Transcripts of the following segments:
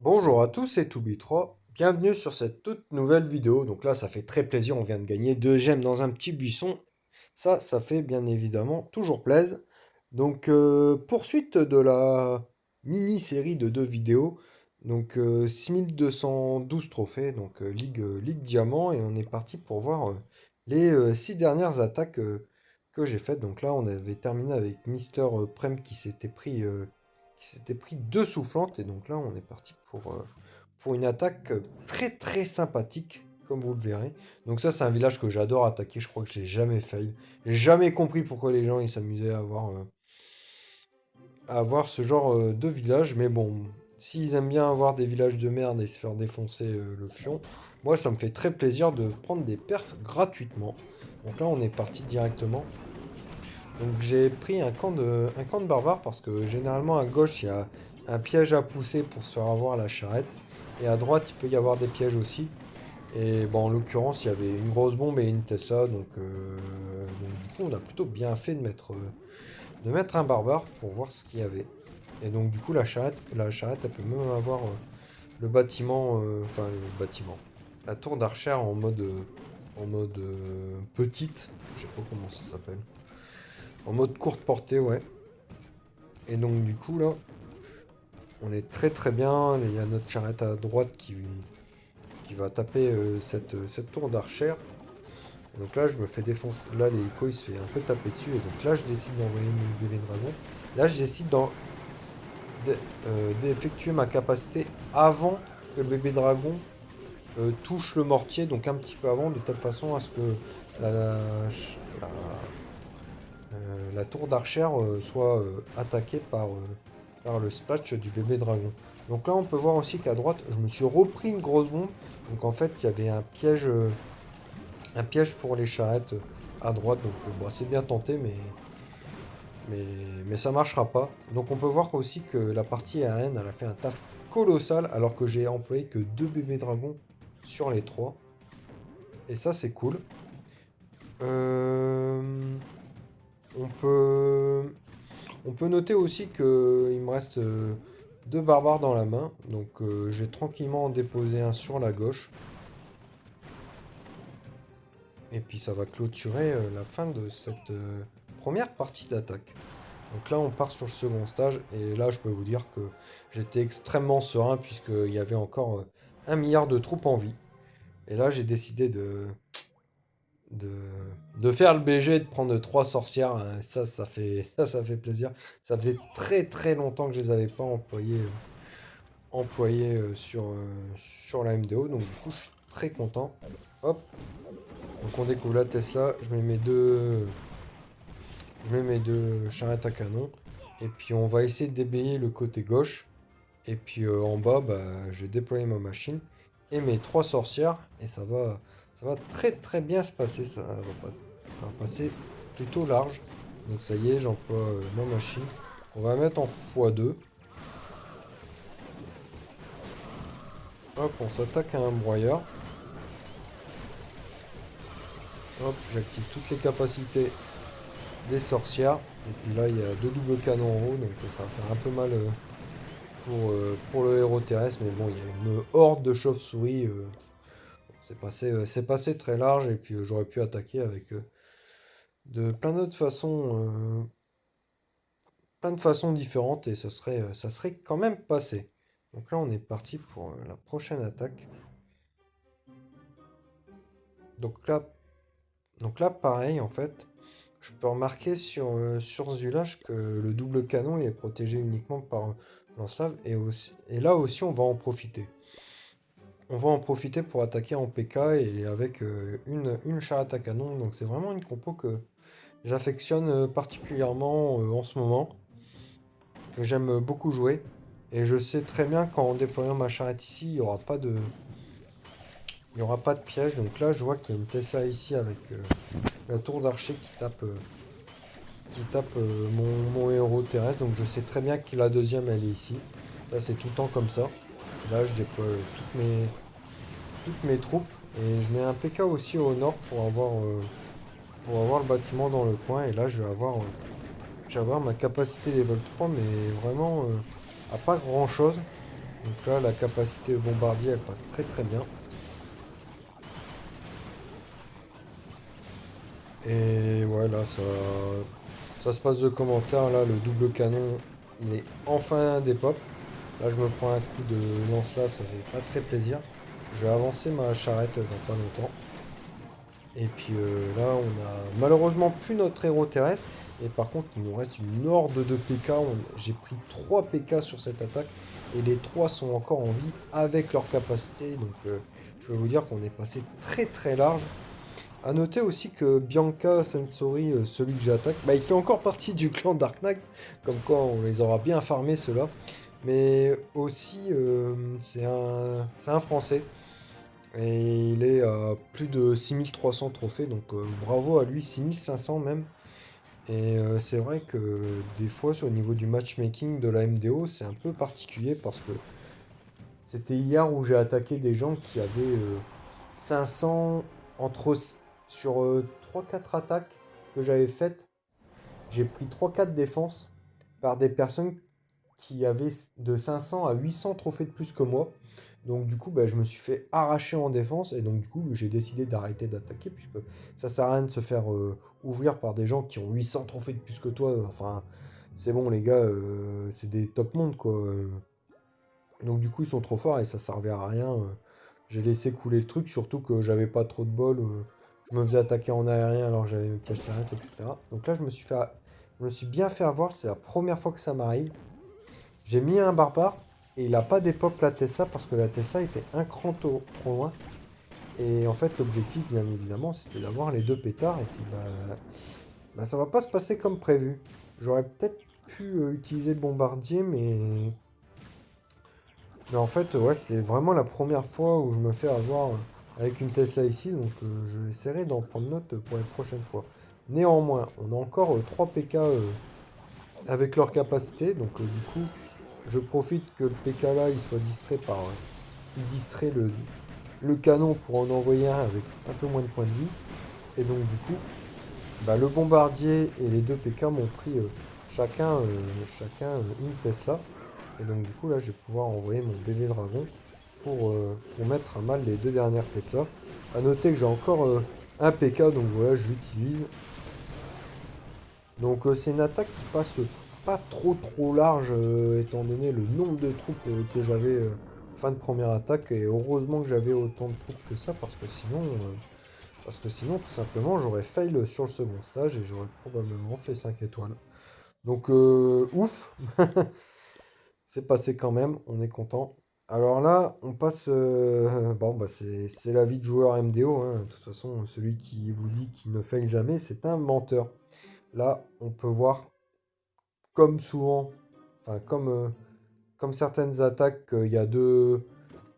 Bonjour à tous, c'est Toubi3. Bienvenue sur cette toute nouvelle vidéo. Donc là, ça fait très plaisir, on vient de gagner 2 gemmes dans un petit buisson. Ça fait bien évidemment toujours plaisir. Donc, poursuite de la mini-série de 2 vidéos. Donc, 6212 trophées, donc Ligue Diamant. Et on est parti pour voir les 6 dernières attaques que j'ai faites. Donc là, on avait terminé avec Mister Prem qui s'était pris 2 soufflantes. Et donc là, on est parti pour une attaque très très sympathique, comme vous le verrez. Donc ça, c'est un village que j'adore attaquer. Je crois que j'ai jamais fail. J'ai jamais compris pourquoi les gens ils s'amusaient à avoir ce genre de village. Mais bon, s'ils aiment bien avoir des villages de merde et se faire défoncer le fion, moi, ça me fait très plaisir de prendre des perfs gratuitement. Donc là, on est parti directement. Donc j'ai pris un camp de barbares parce que généralement à gauche il y a un piège à pousser pour se faire avoir la charrette. Et à droite il peut y avoir des pièges aussi. Et bon, en l'occurrence il y avait une grosse bombe et une Tessa. Donc du coup on a plutôt bien fait de mettre un barbare pour voir ce qu'il y avait. Et donc du coup la charrette elle peut même avoir le bâtiment, enfin le bâtiment. La tour d'archère en mode petite. Je sais pas comment ça s'appelle. En mode courte portée, ouais. Et donc du coup là, on est très très bien. Il y a notre charrette à droite qui va taper cette tour d'archère. Donc là, je me fais défoncer. Là, l'hélico, il se fait un peu taper dessus. Et donc là, je décide d'envoyer mon bébé dragon. Là, je décide d'effectuer ma capacité avant que le bébé dragon touche le mortier. Donc un petit peu avant, de telle façon à ce que la, la tour d'archère soit attaquée par le splash du bébé dragon. Donc là, on peut voir aussi qu'à droite, je me suis repris une grosse bombe. Donc en fait, il y avait un piège pour les charrettes à droite. Donc bon, c'est bien tenté, mais ça marchera pas. Donc on peut voir aussi que la partie aérienne, elle a fait un taf colossal, alors que j'ai employé que 2 bébés dragons sur les 3. Et ça, c'est cool. Euh, on peut... On peut noter aussi qu'il me reste 2 barbares dans la main. Donc je vais tranquillement en déposer un sur la gauche. Et puis ça va clôturer la fin de cette première partie d'attaque. Donc là on part sur le second stage. Et là je peux vous dire que j'étais extrêmement serein puisqu'il y avait encore 1 milliard de troupes en vie. Et là j'ai décidé de, de faire le BG et de prendre 3 sorcières. Ça fait plaisir. Ça faisait très très longtemps que je les avais pas employées sur la MDO. Donc du coup, je suis très content. Hop. Donc on découvre la Tesla. Je mets mes deux charrettes à canon. Et puis on va essayer de déblayer le côté gauche. Et puis en bas, bah, je vais déployer ma machine et mes 3 sorcières. Et ça va très très bien se passer. Ça va passer plutôt large. Donc ça y est, j'emploie ma machine. On va mettre en x2. Hop, on s'attaque à un broyeur. Hop, j'active toutes les capacités des sorcières. Et puis là, il y a 2 doubles canons en haut. Donc ça va faire un peu mal pour le héros terrestre. Mais bon, il y a une horde de chauves-souris. C'est passé très large. Et puis j'aurais pu attaquer avec de plein de façons différentes. Et ça serait quand même passé. Donc là, on est parti pour la prochaine attaque. Donc là, pareil, en fait. Je peux remarquer sur ce village que le double canon il est protégé uniquement par lance-lave et là aussi on va en profiter. On va en profiter pour attaquer en PK et avec une charrette à canon. Donc c'est vraiment une compo que j'affectionne particulièrement en ce moment, que j'aime beaucoup jouer. Et je sais très bien qu'en déployant ma charrette ici, il y aura pas de piège. Donc là je vois qu'il y a une Tesla ici avec la tour d'archer qui tape mon héros terrestre. Donc je sais très bien que la deuxième elle est ici. Là c'est tout le temps comme ça. Là je déploie toutes mes troupes. Et je mets un PK aussi au nord pour avoir le bâtiment dans le coin. Et là je vais avoir ma capacité level 3 mais vraiment à pas grand chose. Donc là, la capacité bombardier, elle passe très très bien. Et ouais, là, ça se passe de commentaires. Là, le double canon, il est enfin des pop. Là, je me prends un coup de lance-lave, ça fait pas très plaisir. Je vais avancer ma charrette dans pas longtemps. Et puis là, on a malheureusement plus notre héros terrestre. Et par contre, il nous reste une horde de PK. J'ai pris 3 PK sur cette attaque. Et les 3 sont encore en vie avec leur capacité. Donc je peux vous dire qu'on est passé très très large. À noter aussi que Bianca Sensori, celui que j'attaque, bah, il fait encore partie du clan Dark Knight. Comme quoi, on les aura bien farmés ceux-là. Mais aussi, c'est un Français. Et il est à plus de 6300 trophées, donc bravo à lui, 6500 même. Et c'est vrai que des fois, au niveau du matchmaking de la MDO, c'est un peu particulier parce que c'était hier où j'ai attaqué des gens qui avaient 500 entre sur 3-4 attaques que j'avais faites. J'ai pris 3-4 défenses par des personnes qui avait de 500 à 800 trophées de plus que moi. Donc du coup, bah, je me suis fait arracher en défense et donc du coup, j'ai décidé d'arrêter d'attaquer puisque ça sert à rien de se faire ouvrir par des gens qui ont 800 trophées de plus que toi. Enfin, c'est bon les gars, c'est des top mondes quoi. Donc du coup, ils sont trop forts et ça servait à rien. J'ai laissé couler le truc, surtout que j'avais pas trop de bol. Je me faisais attaquer en aérien alors que j'avais une cache terrestre, etc. Donc là, je me suis bien fait avoir. C'est la première fois que ça m'arrive. J'ai mis un barbare et il a pas d'épop la Tessa parce que la Tessa était un cran trop loin. Et en fait, l'objectif, bien évidemment, c'était d'avoir les deux pétards. Et puis, bah, ça va pas se passer comme prévu. J'aurais peut-être pu utiliser le bombardier, mais en fait, ouais, c'est vraiment la première fois où je me fais avoir avec une Tessa ici. Donc, je essaierai d'en prendre note pour les prochaines fois. Néanmoins, on a encore 3 PK avec leur capacité. Donc, du coup, je profite que le PK là il soit distrait par. Il distrait le canon pour en envoyer un avec un peu moins de points de vie. Et donc du coup, bah, le bombardier et les deux PK m'ont pris chacun une Tesla. Et donc du coup là je vais pouvoir envoyer mon bébé dragon pour mettre à mal les deux dernières Tesla. A noter que j'ai encore un PK, donc voilà, je l'utilise. Donc c'est une attaque qui passe pas trop large étant donné le nombre de troupes que j'avais fin de première attaque et heureusement que j'avais autant de troupes que ça parce que sinon tout simplement j'aurais fail sur le second stage et j'aurais probablement fait 5 étoiles. Donc ouf, c'est passé quand même, on est content. Alors là, on passe. Bon, bah c'est la vie de joueur MDO, hein. De toute façon, celui qui vous dit qu'il ne fail jamais, c'est un menteur. Là, on peut voir comme souvent, enfin comme certaines attaques, il y a deux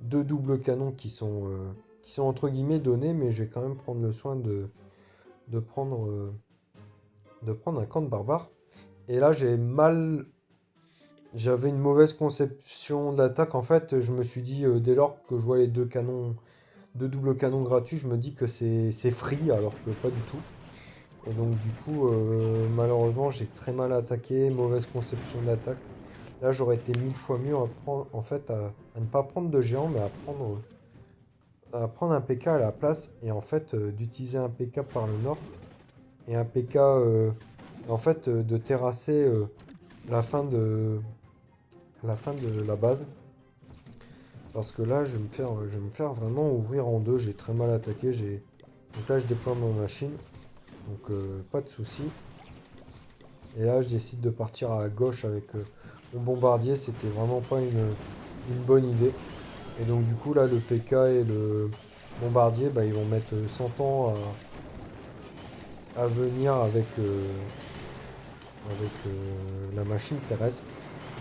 doubles canons qui sont entre guillemets donnés, mais je vais quand même prendre le soin de prendre, euh, de prendre un camp de barbare. Et là, j'avais une mauvaise conception d'attaque. En fait, je me suis dit, dès lors que je vois les deux canons, deux doubles canons gratuits, je me dis que c'est free, alors que pas du tout. Et donc, du coup, malheureusement, j'ai très mal attaqué, mauvaise conception d'attaque. Là, j'aurais été 1000 fois mieux en fait, à ne pas prendre de géant, mais à prendre un PK à la place et en fait d'utiliser un PK par le nord et un PK en fait de terrasser la fin de la base parce que là je vais me faire vraiment ouvrir en deux. J'ai très mal attaqué. Donc là je déploie ma machine, donc pas de souci. Et là je décide de partir à gauche avec mon bombardier. C'était vraiment pas une bonne idée. Et donc du coup là le PK et le bombardier bah, ils vont mettre 100 ans à venir avec la machine terrestre.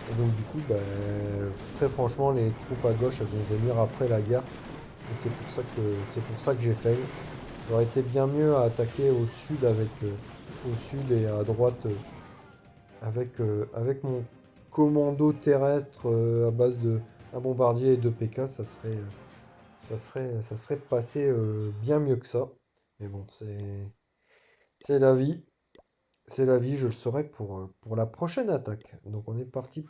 Et donc du coup bah, très franchement les troupes à gauche elles vont venir après la guerre. Et c'est pour ça que j'ai failli. J'aurais été bien mieux à attaquer au sud au sud et à droite avec mon commando terrestre à base de un bombardier et deux PK, ça serait passé bien mieux que ça. Mais bon, c'est la vie. C'est la vie, je le saurai pour la prochaine attaque. Donc on est parti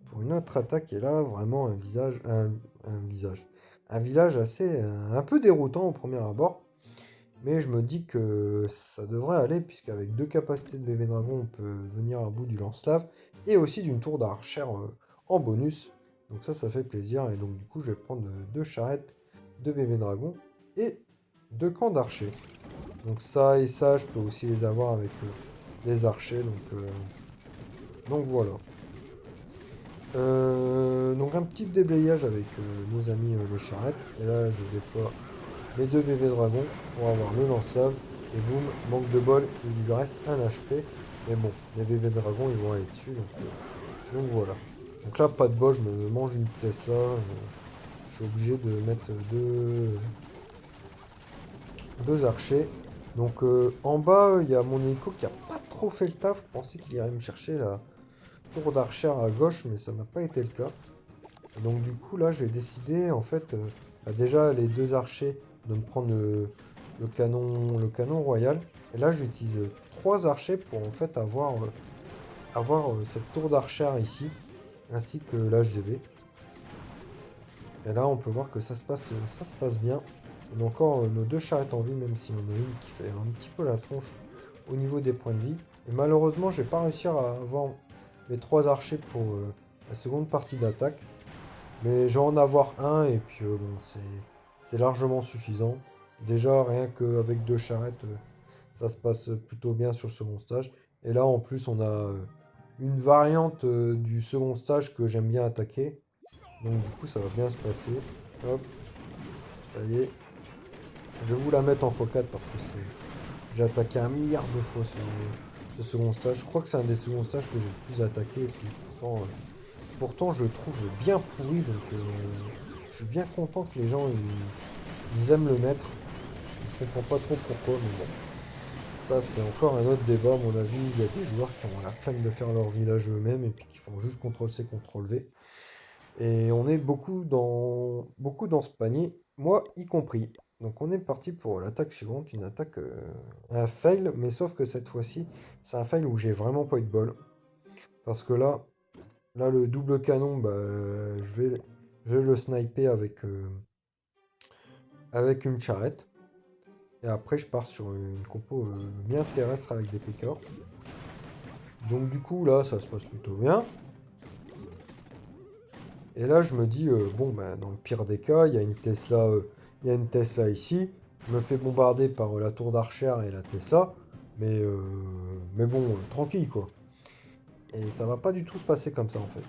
pour une autre attaque. Et là, vraiment un village assez, un peu déroutant au premier abord. Mais je me dis que ça devrait aller, puisqu'avec deux capacités de bébé dragon, on peut venir à bout du lance-lave, et aussi d'une tour d'archère en bonus. Donc ça fait plaisir, et donc du coup je vais prendre deux charrettes, deux bébés dragons, et deux camps d'archers. Donc ça et ça, je peux aussi les avoir avec les archers, donc voilà. Donc un petit déblayage avec nos amis les charrettes, et là je déploie mes deux bébés dragons pour avoir le lance-lave. Et boum, manque de bol, il lui reste un HP. Mais bon, les bébés dragons, ils vont aller dessus. Donc voilà. Donc là, pas de bol, je me mange une Tessa. Je suis obligé de mettre deux archers. Donc en bas, il y a mon hélico qui a pas trop fait le taf. Je pensais qu'il irait me chercher la tour d'archère à gauche, mais ça n'a pas été le cas. Et donc du coup, là, je vais décider, en fait, bah, déjà, les deux archers, de me prendre le canon royal. Et là, j'utilise trois archers pour, en fait, avoir cette tour d'archère ici, ainsi que l'HDV. Et là, on peut voir que ça se passe bien. On a encore nos deux charrettes en vie, même si on a une qui fait un petit peu la tronche au niveau des points de vie. Et malheureusement, je vais pas réussir à avoir mes trois archers pour la seconde partie d'attaque. Mais je vais en avoir un, et puis bon, c'est largement suffisant. Déjà, rien qu'avec deux charrettes, ça se passe plutôt bien sur le second stage. Et là, en plus, on a une variante du second stage que j'aime bien attaquer. Donc du coup, ça va bien se passer. Hop, ça y est. Je vais vous la mettre en x4 parce que j'ai attaqué 1 milliard de fois ce second stage. Je crois que c'est un des seconds stages que j'ai le plus attaqué. Et puis pourtant, je le trouve bien pourri. Donc je suis bien content que les gens ils aiment le mettre. Je comprends pas trop pourquoi, mais bon. Ça, c'est encore un autre débat, à mon avis. Il y a des joueurs qui ont la flemme de faire leur village eux-mêmes et puis qui font juste CTRL-C, CTRL-V. Et on est beaucoup dans ce panier, moi y compris. Donc on est parti pour l'attaque suivante, une attaque, un fail, mais sauf que cette fois-ci, c'est un fail où j'ai vraiment pas eu de bol. Parce que là le double canon, bah, je vais le sniper avec une charrette. Et après, je pars sur une compo bien terrestre avec des PK. Donc du coup, là, ça se passe plutôt bien. Et là, je me dis, bon, bah, dans le pire des cas, il y a une Tesla ici. Je me fais bombarder par la tour d'archère et la Tesla. Mais bon, tranquille, quoi. Et ça va pas du tout se passer comme ça, en fait.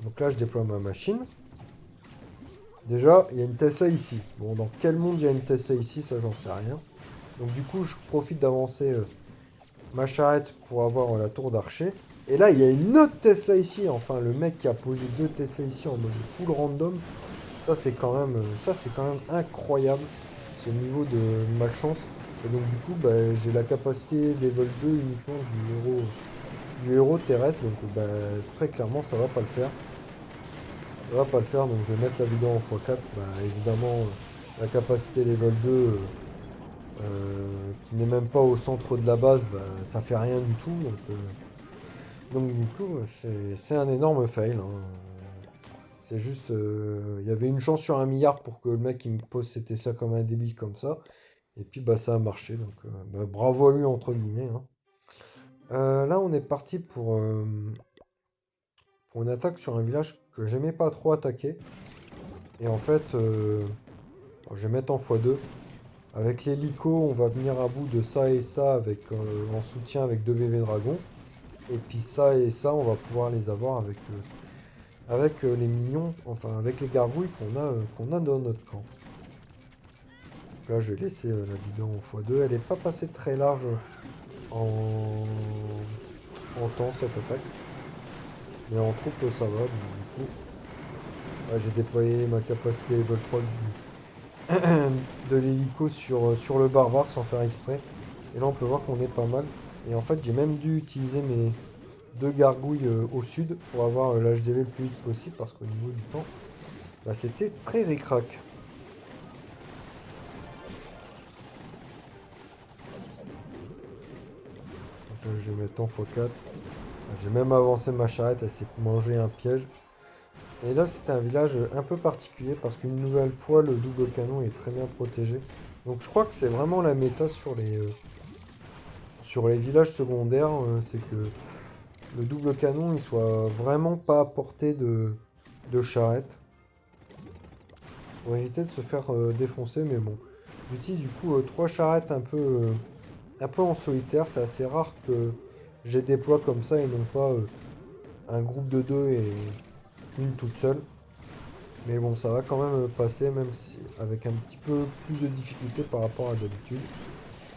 Donc là, je déploie ma machine. Déjà, il y a une Tesla ici. Bon, dans quel monde il y a une Tesla ici, ça, j'en sais rien. Donc du coup, je profite d'avancer ma charrette pour avoir la tour d'archer. Et là, il y a une autre Tesla ici. Enfin, le mec qui a posé deux Tesla ici en mode full random. Ça, c'est quand même incroyable, ce niveau de malchance. Et donc, du coup, bah, j'ai la capacité level 2 uniquement du héros terrestre. Donc, bah, très clairement, ça va pas le faire. Ça va pas le faire. Donc, je vais mettre la vidéo en x4. Bah, évidemment, la capacité level 2, qui n'est même pas au centre de la base, bah, ça fait rien du tout. Donc du coup, c'est un énorme fail, hein. C'est juste, il y avait une chance sur 1 milliard pour que le mec il me pose c'était ça comme un débile comme ça. Et puis bah ça a marché, donc bah, bravo à lui entre guillemets, hein. Là on est parti pour une attaque sur un village que j'aimais pas trop attaquer. Et en fait, bon, je vais mettre en x2. Avec l'hélico, on va venir à bout de ça et ça avec, en soutien avec deux bébés dragons. Et puis ça et ça, on va pouvoir les avoir avec les minions, enfin avec les gargouilles qu'on a dans notre camp. Donc là, je vais laisser la vidéo en x2. Elle n'est pas passée très large en, en temps, cette attaque. Mais en troupe, ça va. Donc, du coup, là, j'ai déployé ma capacité level 3 de l'hélico sur le barbare sans faire exprès. Et là, on peut voir qu'on est pas mal. Et en fait, j'ai même dû utiliser mes deux gargouilles au sud pour avoir l'HDV le plus vite possible parce qu'au niveau du temps, bah, c'était très ric-rac. Donc là, je vais mettre en x4. J'ai même avancé ma charrette, elle s'est mangée un piège. Et là, c'était un village un peu particulier parce qu'une nouvelle fois, le double canon est très bien protégé. Donc je crois que c'est vraiment la méta sur les villages secondaires, c'est que le double canon, il soit vraiment pas à portée de charrette. Pour éviter de se faire défoncer, mais bon. J'utilise du coup trois charrettes un peu en solitaire. C'est assez rare que je les déploie comme ça et non pas un groupe de deux et une toute seule. Mais bon, ça va quand même passer, même si avec un petit peu plus de difficulté par rapport à d'habitude.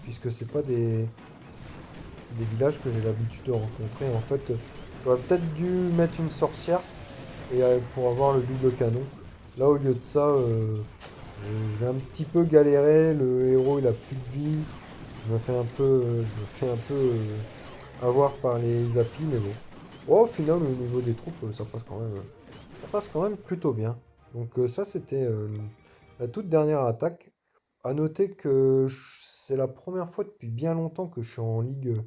Puisque c'est pas des villages que j'ai l'habitude de rencontrer. En fait, j'aurais peut-être dû mettre une sorcière et pour avoir le double canon. Là, au lieu de ça, je vais un petit peu galérer. Le héros, il a plus de vie. Je me fais un peu avoir par les applis, mais bon. Oh, au final, au niveau des troupes, ça passe quand même plutôt bien. Donc ça, c'était la toute dernière attaque. À noter que c'est la première fois depuis bien longtemps que je suis en Ligue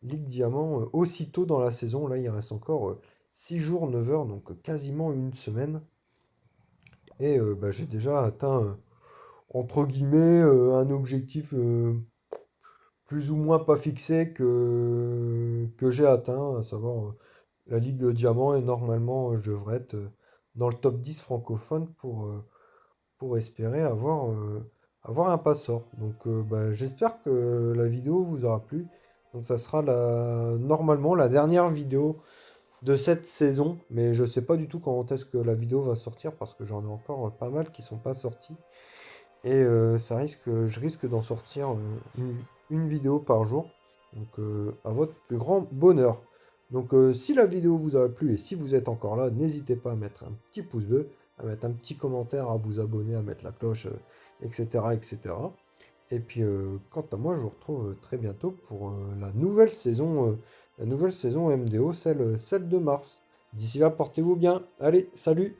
Diamant aussitôt dans la saison. Là, il reste encore 6 jours, 9 heures, donc quasiment une semaine. Et bah, j'ai déjà atteint, entre guillemets, un objectif plus ou moins pas fixé que j'ai atteint, à savoir la Ligue Diamant. Et normalement, je devrais être dans le top 10 francophone pour espérer avoir un passeur. Donc bah, j'espère que la vidéo vous aura plu. Donc ça sera normalement la dernière vidéo de cette saison, mais je sais pas du tout quand est-ce que la vidéo va sortir parce que j'en ai encore pas mal qui sont pas sortis. Et je risque d'en sortir une vidéo par jour. Donc à votre plus grand bonheur. Donc si la vidéo vous a plu et si vous êtes encore là, n'hésitez pas à mettre un petit pouce bleu, à mettre un petit commentaire, à vous abonner, à mettre la cloche, etc., etc. Et puis quant à moi, je vous retrouve très bientôt pour la nouvelle saison MDO, celle de mars. D'ici là, portez-vous bien. Allez, salut!